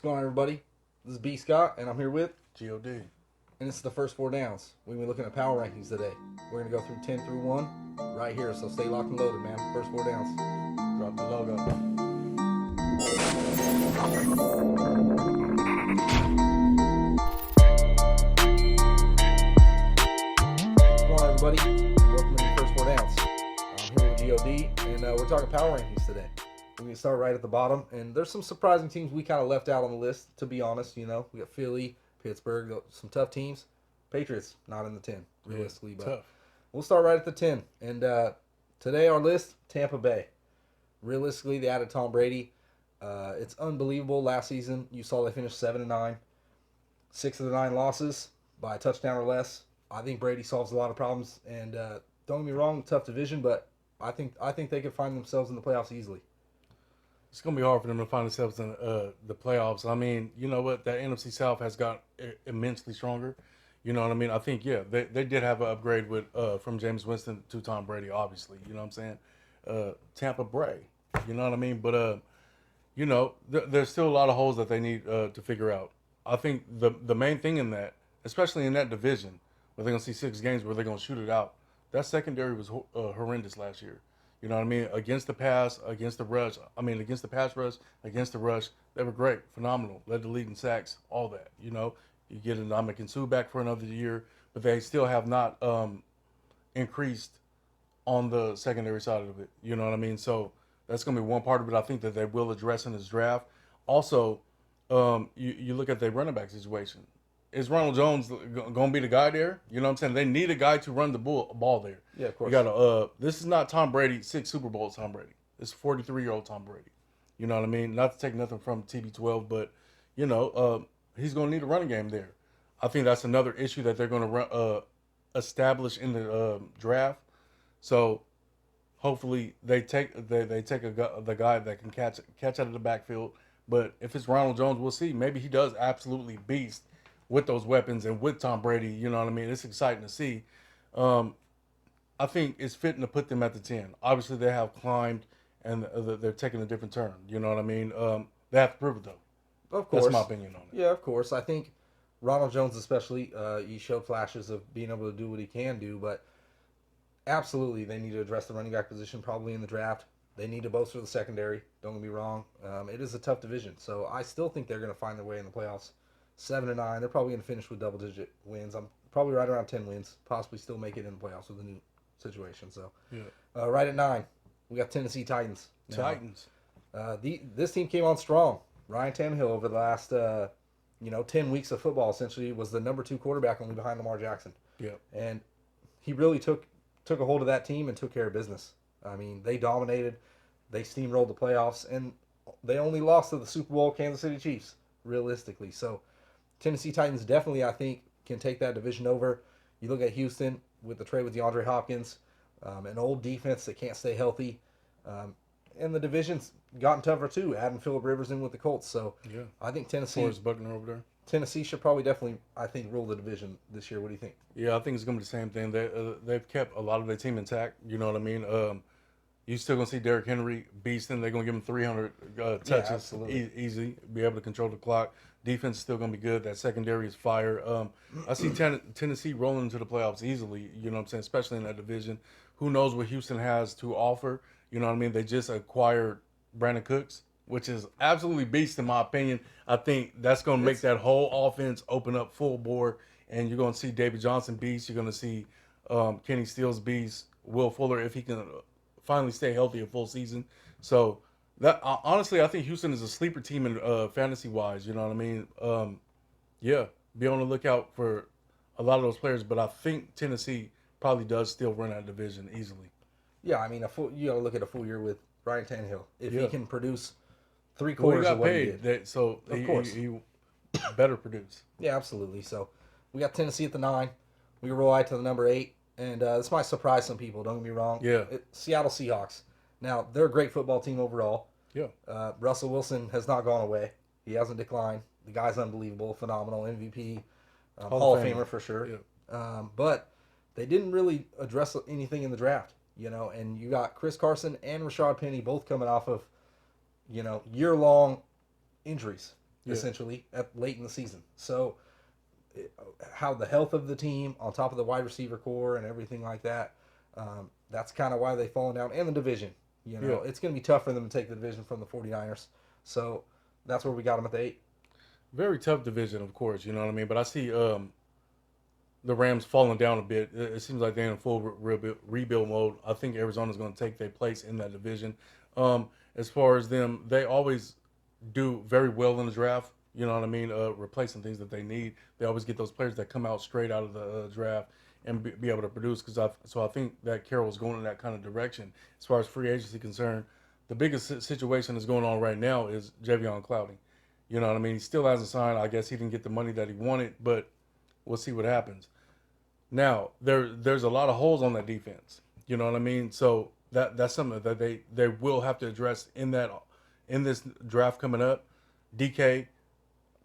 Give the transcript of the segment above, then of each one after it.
going on, everybody? This is B. Scott, and I'm here with, God. and this is the first four downs. We're going to be looking at power rankings today. We're going to go through 10 through 1 right here, so stay locked and loaded, man. First four downs. Drop the logo. What's going on, everybody? Welcome to the first four downs. I'm here with God, and we're talking power rankings today. We're going to start right at the bottom, and there's some surprising teams we kind of left out on the list, to be honest. You know, we got Philly, Pittsburgh, some tough teams. Patriots, not in the 10, realistically. But tough. We'll start right at the 10. And today our list, Tampa Bay. Realistically, they added Tom Brady. It's unbelievable. Last season, you saw they finished 7-9. 6 of the 9 losses by a touchdown or less. I think Brady solves a lot of problems. And don't get me wrong, tough division, but I think they could find themselves in the playoffs easily. It's going to be hard for them to find themselves in the playoffs. I mean, you know what? That NFC South has got immensely stronger. You know what I mean? I think, yeah, they did have an upgrade with from James Winston to Tom Brady, obviously. You know what I'm saying? Tampa Bay. You know what I mean? But, you know, there's still a lot of holes that they need to figure out. I think the main thing in that, especially in that division, where they're going to see 6 games where they're going to shoot it out, that secondary was horrendous last year. You know what I mean? Against the pass, against the rush. I mean, against the pass rush, against the rush. They were great, phenomenal. Led the league in sacks, all that. You know, you get Ndamukong Suh back for another year, but they still have not increased on the secondary side of it. You know what I mean? So that's going to be one part of it I think that they will address in this draft. Also, you look at their running back situation. Is Ronald Jones going to be the guy there? You know what I'm saying? They need a guy to run the ball there. Yeah, of course. You got this is not Tom Brady, 6 Super Bowls Tom Brady. It's 43-year-old Tom Brady. You know what I mean? Not to take nothing from TB12, but, you know, he's going to need a running game there. I think that's another issue that they're going to establish in the draft. So hopefully they take the guy that can catch out of the backfield. But if it's Ronald Jones, we'll see. Maybe he does absolutely beast with those weapons and with Tom Brady. You know what I mean? It's exciting to see. I think it's fitting to put them at the 10. Obviously, they have climbed and they're taking a different turn. You know what I mean? They have to prove it, though. Of course. That's my opinion on it. Yeah, of course. I think Ronald Jones especially, he showed flashes of being able to do what he can do, but absolutely they need to address the running back position probably in the draft. They need to bolster the secondary. Don't get me wrong. It is a tough division, so I still think they're going to find their way in the playoffs. 7-9. They're probably going to finish with double-digit wins. I'm probably right around 10 wins. Possibly still make it in the playoffs with a new situation. So, yeah. Right at 9, we got Tennessee Titans. Now, Titans. This team came on strong. Ryan Tannehill over the last 10 weeks of football essentially was the number 2 quarterback only behind Lamar Jackson. Yeah. And he really took a hold of that team and took care of business. I mean, they dominated. They steamrolled the playoffs, and they only lost to the Super Bowl Kansas City Chiefs, realistically. So, Tennessee Titans definitely, I think, can take that division over. You look at Houston with the trade with DeAndre Hopkins, an old defense that can't stay healthy. And the division's gotten tougher, too, adding Phillip Rivers in with the Colts. So Yeah. I think Tennessee over there. should probably definitely, I think, rule the division this year. What do you think? Yeah, I think it's going to be the same thing. They've kept a lot of their team intact. You know what I mean? You still going to see Derrick Henry beasting. They're going to give him 300 touches easy, be able to control the clock. Defense is still going to be good. That secondary is fire. I see Tennessee rolling into the playoffs easily, you know what I'm saying, especially in that division. Who knows what Houston has to offer? You know what I mean? They just acquired Brandon Cooks, which is absolutely beast in my opinion. I think that's going to make that whole offense open up full bore, and you're going to see David Johnson beast. You're going to see Kenny Stills beast, Will Fuller if he can finally stay healthy a full season. So that honestly, I think Houston is a sleeper team in fantasy wise. You know what I mean? Yeah, be on the lookout for a lot of those players. But I think Tennessee probably does still run that division easily. Yeah, I mean, you got to look at a full year with Ryan Tannehill. If he can produce 3 Well, he quarters got of what paid, he did. so Of course. he better produce. Yeah, absolutely. So we got Tennessee at the 9. We roll right to the number 8. And this might surprise some people, don't get me wrong. Yeah. Seattle Seahawks. Now, they're a great football team overall. Yeah. Russell Wilson has not gone away. He hasn't declined. The guy's unbelievable, phenomenal, MVP, Hall of Famer for sure. Yeah. But they didn't really address anything in the draft, you know. And you got Chris Carson and Rashad Penny both coming off of, you know, year-long injuries. Yeah. essentially late in the season. So how the health of the team on top of the wide receiver core and everything like that, that's kind of why they've fallen down. And the division, Yeah. it's going to be tough for them to take the division from the 49ers. So that's where we got them at the 8. Very tough division, of course. You know what I mean. But I see the Rams falling down a bit. It seems like they're in full rebuild mode. I think Arizona's going to take their place in that division. As far as them, they always do very well in the draft. You know what I mean? Replacing things that they need. They always get those players that come out straight out of the draft and be able to produce. So I think that Carroll's going in that kind of direction. As far as free agency concerned, the biggest situation that's going on right now is Javion Clowney. You know what I mean? He still hasn't signed. I guess he didn't get the money that he wanted, but we'll see what happens. Now there's a lot of holes on that defense. You know what I mean? So that's something that they will have to address in this draft coming up. DK,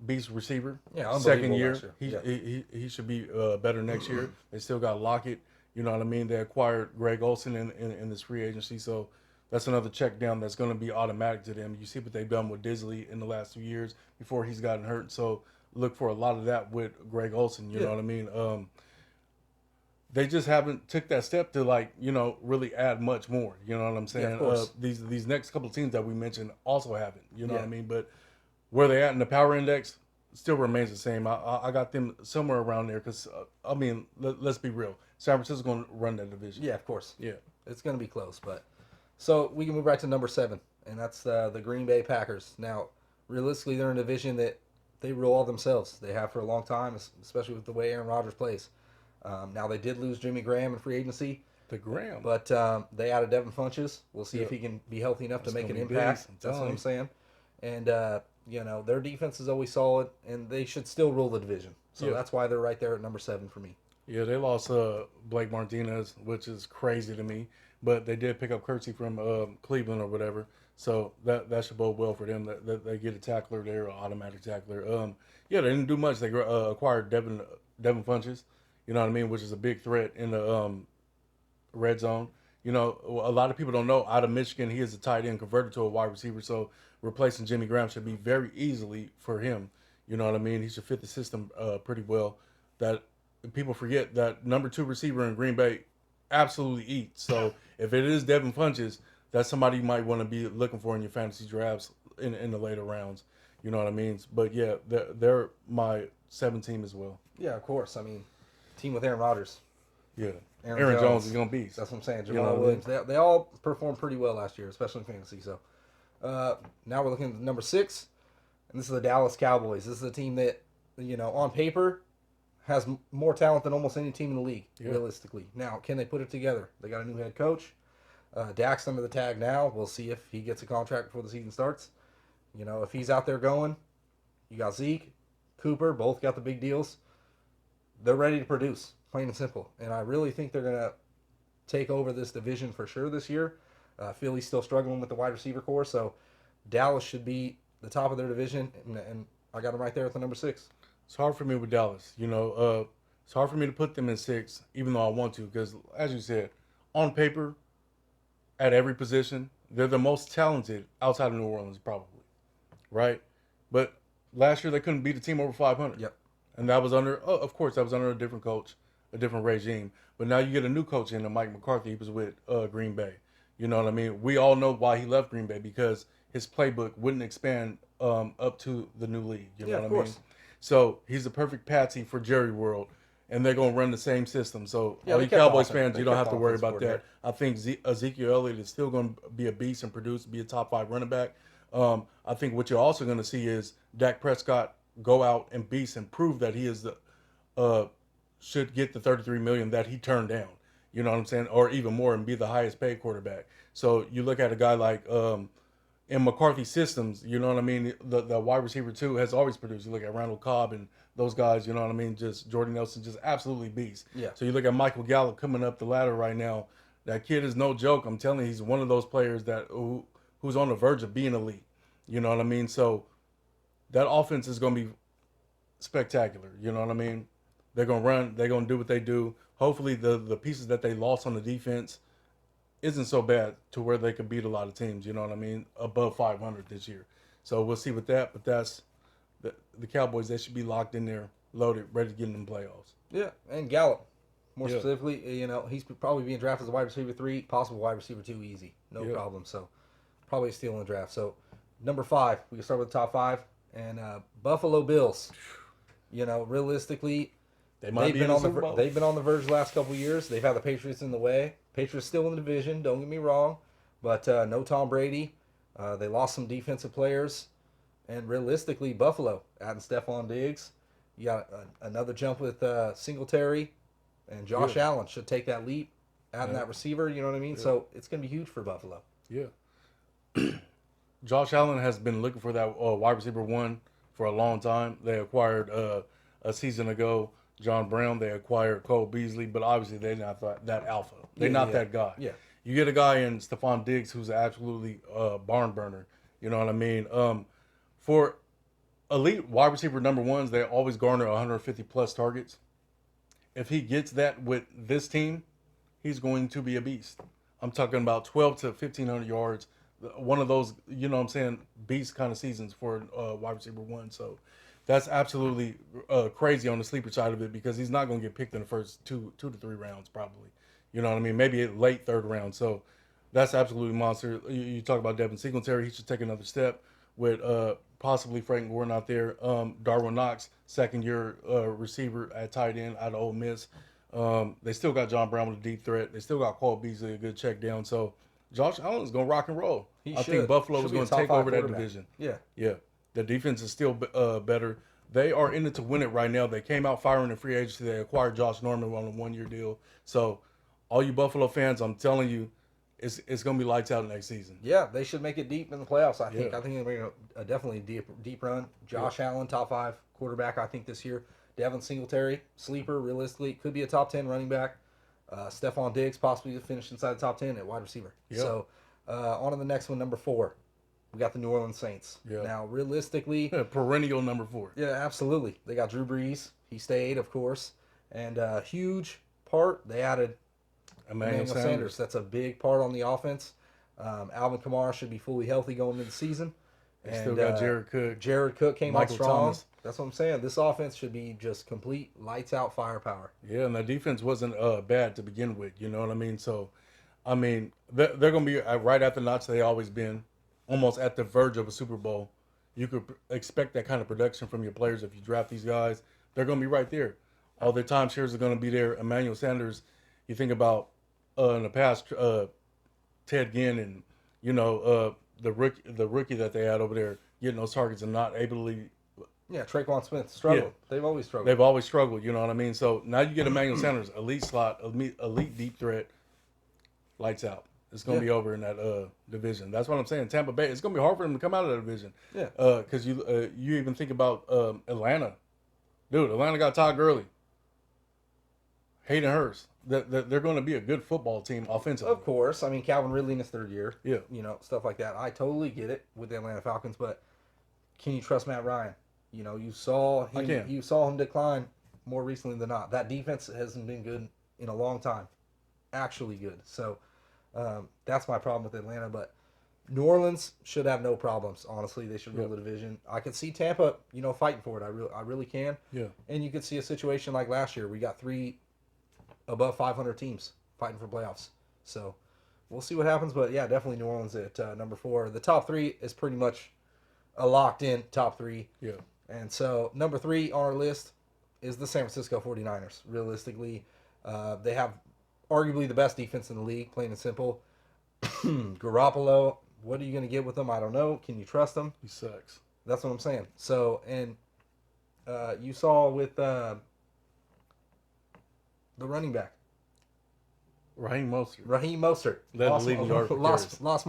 beast receiver. Yeah, second unbelievable year. last year. He should be better next year. They still got Lockett. You know what I mean? They acquired Greg Olsen in this free agency, so that's another check down that's going to be automatic to them. You see what they've done with Disley in the last 2 years before he's gotten hurt. So look for a lot of that with Greg Olsen. You know what I mean? They just haven't took that step to really add much more. You know what I'm saying? Yeah, of course. These next couple of teams that we mentioned also haven't. You know what I mean? But where they at in the power index still remains the same. I got them somewhere around there because let's be real. San Francisco's going to run that division. Yeah, of course. Yeah. It's going to be close, but so we can move right to number 7, and that's the Green Bay Packers. Now, realistically, they're in a division that they rule all themselves. They have for a long time, especially with the way Aaron Rodgers plays. Now they did lose Jimmy Graham in free agency, but they added Devin Funchess. We'll see if he can be healthy enough to make an impact. That's what I'm saying. And their defense is always solid, and they should still rule the division. So that's why they're right there at number 7 for me. Yeah, they lost Blake Martinez, which is crazy to me. But they did pick up Kersey from Cleveland or whatever. So that should bode well for them. That they get a tackler there, an automatic tackler. They didn't do much. They acquired Devin Funchess, you know what I mean, which is a big threat in the red zone. You know, a lot of people don't know, out of Michigan, he is a tight end converted to a wide receiver. So replacing Jimmy Graham should be very easily for him. You know what I mean? He should fit the system pretty well. That people forget that number 2 receiver in Green Bay absolutely eats. So if it is Devin Funchess, that's somebody you might want to be looking for in your fantasy drafts in the later rounds. You know what I mean? But yeah, they're my 7 team as well. Yeah, of course. I mean, team with Aaron Rodgers. Yeah. Aaron Jones is going to be. That's what I'm saying. Jamal Williams. They all performed pretty well last year, especially in fantasy. So now we're looking at number 6, and this is the Dallas Cowboys. This is a team that, on paper has more talent than almost any team in the league, realistically. Now, can they put it together? They got a new head coach. Dak's under the tag now. We'll see if he gets a contract before the season starts. If he's out there going, you got Zeke, Cooper, both got the big deals. They're ready to produce, plain and simple. And I really think they're going to take over this division for sure this year. Philly's still struggling with the wide receiver core, so Dallas should be the top of their division, and I got them right there at the number 6. It's hard for me with Dallas. It's hard for me to put them in 6, even though I want to, because as you said, on paper, at every position, they're the most talented outside of New Orleans, probably, right? But last year they couldn't beat a team over 500. Yep. And that was of course, that was under a different coach, a different regime. But now you get a new coach in, Mike McCarthy. He was with Green Bay. You know what I mean? We all know why he left Green Bay, because his playbook wouldn't expand up to the new league. You know what I mean? So he's a perfect patsy for Jerry World, and they're going to run the same system. So all you Cowboys fans, you don't have to worry about that. I think Ezekiel Elliott is still going to be a beast and produce, be a top 5 running back. I think what you're also going to see is Dak Prescott go out and beast and prove that he is should get the $33 million that he turned down. You know what I'm saying? Or even more, and be the highest paid quarterback. So you look at a guy like in McCarthy's systems, you know what I mean? The wide receiver too has always produced. You look at Randall Cobb and those guys, you know what I mean? Just Jordan Nelson, just absolutely beast. Yeah. So you look at Michael Gallup coming up the ladder right now. That kid is no joke. I'm telling you, he's one of those players who's on the verge of being elite. You know what I mean? So that offense is going to be spectacular. You know what I mean? They're going to run. They're going to do what they do. Hopefully the pieces that they lost on the defense isn't so bad to where they could beat a lot of teams, you know what I mean, above 500 this year. So we'll see with that, but that's the Cowboys, they should be locked in there, loaded, ready to get in the playoffs. Yeah, and Gallup, more Yeah. specifically, he's probably being drafted as a wide receiver 3, possible wide receiver 2, easy, no Yeah. problem. So probably a steal in the draft. So number 5, we can start with the top 5, and Buffalo Bills. Realistically, They might be in the Super Bowl. they've been on the verge the last couple of years. They've had the Patriots in the way. Patriots still in the division. Don't get me wrong, but no Tom Brady. They lost some defensive players, and realistically, Buffalo adding Stephon Diggs. You got another jump with Singletary, and Josh Allen should take that leap, adding that receiver. You know what I mean? Yeah. So it's gonna be huge for Buffalo. Yeah. Josh Allen has been looking for that wide receiver 1 for a long time. They acquired a season ago John Brown. They acquired Cole Beasley, but obviously they're not that alpha. They're not that guy. Yeah. You get a guy in Stephon Diggs who's absolutely barn burner. You know what I mean? For elite wide receiver number 1s, they always garner 150 plus targets. If he gets that with this team, he's going to be a beast. I'm talking about 12 to 1,500 yards. One of those, you know what I'm saying, beast kind of seasons for wide receiver 1. So that's absolutely crazy on the sleeper side of it, because he's not going to get picked in the first two to three rounds probably. You know what I mean? Maybe a late third round. So that's absolutely monster. You talk about Devin Singletary. He should take another step with possibly Frank Gordon out there. Darwin Knox, second-year receiver at tight end out of Ole Miss. They still got John Brown with a deep threat. They still got Cole Beasley, a good check down. So Josh Allen's going to rock and roll. I think Buffalo is going to take over that division. Yeah. Yeah. The defense is still better. They are in it to win it right now. They came out firing in free agency. They acquired Josh Norman on a 1-year deal. So all you Buffalo fans, I'm telling you, it's going to be lights out next season. Yeah, they should make it deep in the playoffs, I think. Yeah. I think they're going to definitely deep run. Josh Allen, top 5 quarterback, I think, this year. Devin Singletary, sleeper, realistically, could be a top 10 running back. Stephon Diggs, possibly to finish inside the top 10 at wide receiver. Yep. So, on to the next one, number 4. We got the New Orleans Saints. Yeah. Now, realistically... Perennial number 4. Yeah, absolutely. They got Drew Brees. He stayed, of course. And huge part, they added Emmanuel Sanders. That's a big part on the offense. Alvin Kamara should be fully healthy going into the season. They still got Jared Cook. Jared Cook came out Michael strong. Thomas. That's what I'm saying. This offense should be just complete lights out firepower. Yeah, and the defense wasn't bad to begin with. You know what I mean? So, I mean, they're going to be right at the notch they always been, almost at the verge of a Super Bowl. You could expect that kind of production from your players if you draft these guys. They're going to be right there. All their timeshares are going to be there. Emmanuel Sanders, you think about in the past, Ted Ginn and, the rookie that they had over there getting those targets and not able to. Yeah, Traquan Smith struggled. Yeah. They've always struggled. They've always struggled, you know what I mean? So now you get Emmanuel Sanders, elite slot, elite deep threat, lights out. It's going to be over in that division. That's what I'm saying. Tampa Bay, it's going to be hard for them to come out of that division. Yeah. Because you even think about Atlanta. Dude, Atlanta got Todd Gurley. Hayden Hurst. They're going to be a good football team offensively. Of course. I mean, Calvin Ridley in his 3rd year. Yeah. Stuff like that. I totally get it with the Atlanta Falcons, but can you trust Matt Ryan? You saw him decline more recently than not. That defense hasn't been good in a long time. Actually good. So that's my problem with Atlanta. But New Orleans should have no problems. Honestly, they should rule the division. I could see Tampa, fighting for it. I really can. Yeah. And you could see a situation like last year. We got 3 above 500 teams fighting for playoffs. So we'll see what happens. But yeah, definitely New Orleans at number 4. The top 3 is pretty much a locked in top 3. Yeah. And so number 3 on our list is the San Francisco 49ers. Realistically, they have arguably the best defense in the league, plain and simple. Garoppolo, what are you going to get with him? I don't know. Can you trust him? He sucks. That's what I'm saying. So, and you saw with the running back. Raheem Mostert. Raheem Mostert. Led the league in yard for carries. Lost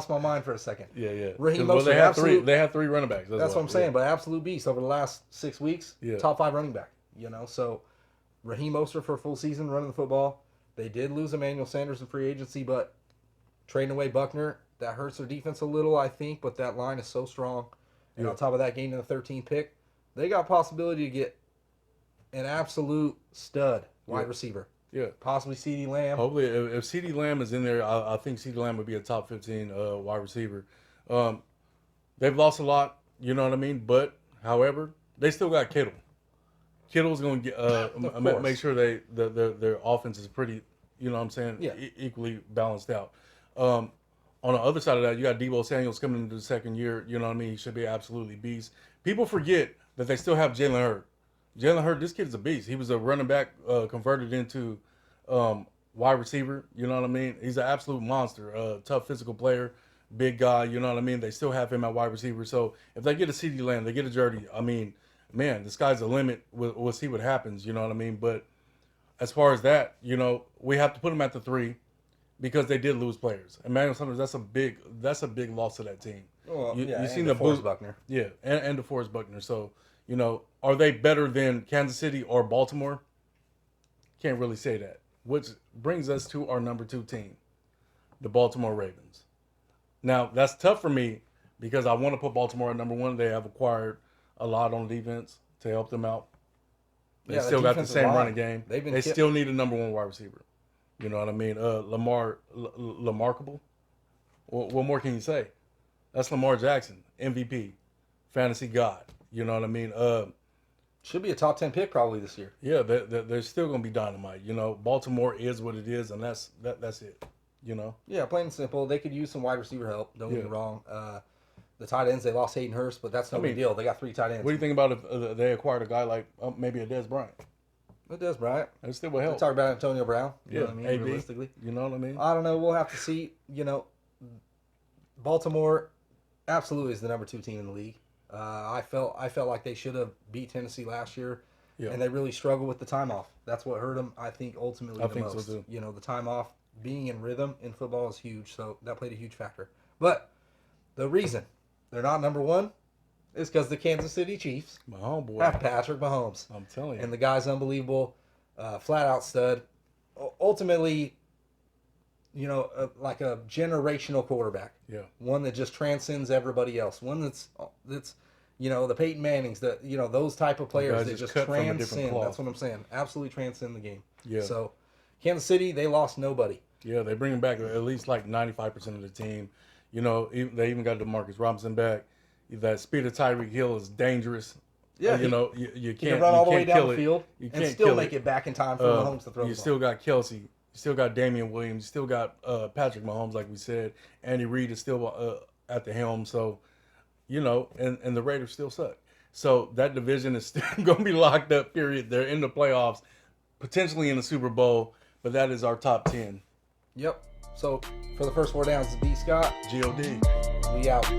my mind for a second. Yeah. Raheem Well, Mostert. they had three running backs. That's what I'm saying. But absolute beast over the last 6 weeks. Yeah. Top 5 running back. So Raheem Mostert for a full season running the football. They did lose Emmanuel Sanders in free agency, but trading away Buckner, that hurts their defense a little, I think. But that line is so strong. And on top of that, gaining the 13th pick, they got possibility to get an absolute stud wide receiver. Yeah. Possibly CeeDee Lamb. Hopefully, if CeeDee Lamb is in there, I think CeeDee Lamb would be a top 15 wide receiver. They've lost a lot, you know what I mean? But, however, they still got Kittle. Kittle's going to get make sure their offense is pretty, you know what I'm saying, equally balanced out. On the other side of that, you got Deebo Samuel's coming into the second year. You know what I mean? He should be absolutely beast. People forget that they still have Jalen Hurts. Jalen Hurts, this kid's a beast. He was a running back converted into wide receiver. You know what I mean? He's an absolute monster. Tough physical player, big guy. You know what I mean? They still have him at wide receiver. So if they get a CeeDee Lamb, they get a Jeudy. I mean, man, the sky's the limit. We'll see what happens. You know what I mean? But as far as that, you know, we have to put them at the 3 because they did lose players. Emmanuel Sanders, that's a big loss to that team. Well, you and seen DeForest Buckner. Yeah, and DeForest Buckner. So, you know, are they better than Kansas City or Baltimore? Can't really say that. Which brings us to our number 2 team, the Baltimore Ravens. Now, that's tough for me because I want to put Baltimore at number 1. They have acquired a lot on defense to help them out. They still got the same running game. They still need a number 1 wide receiver. You know what I mean? Lamarckable. What more can you say? That's Lamar Jackson, MVP, fantasy god. You know what I mean? Should be a top 10 pick probably this year. Yeah, they're still going to be dynamite. You know, Baltimore is what it is, and that's it. You know? Yeah, plain and simple. They could use some wide receiver help. Don't get me wrong. The tight ends, they lost Hayden Hurst, but that's no big deal. They got 3 tight ends. What do you think about if they acquired a guy like maybe a Dez Bryant? It does, Bryant. It still would help. Talk about Antonio Brown. You know what I mean? AB, realistically. You know what I mean? I don't know. We'll have to see. You know, Baltimore absolutely is the number 2 team in the league. I felt like they should have beat Tennessee last year, and they really struggled with the time off. That's what hurt them, I think, ultimately the most. So too. You know, the time off, being in rhythm in football is huge, so that played a huge factor. But the reason they're not number 1 is because the Kansas City Chiefs have Patrick Mahomes. I'm telling you. And the guy's unbelievable, flat-out stud. Ultimately, you know, like a generational quarterback. Yeah. One that just transcends everybody else. One that's you know, the Peyton Mannings, those type of players that just transcend. That's what I'm saying. Absolutely transcend the game. Yeah. So, Kansas City, they lost nobody. Yeah, they bring back at least like 95% of the team. You know, they even got DeMarcus Robinson back. That speed of Tyreek Hill is dangerous. Yeah, you know, you can't run all the way down the field and still make it back in time for Mahomes to throw the ball. You still got Kelsey. You still got Damian Williams. You still got Patrick Mahomes, like we said. Andy Reid is still at the helm. So, you know, and the Raiders still suck. So that division is still going to be locked up, period. They're in the playoffs, potentially in the Super Bowl, but that is our top 10. Yep. So for the first 4 downs, it's B. Scott. G.O.D. We out.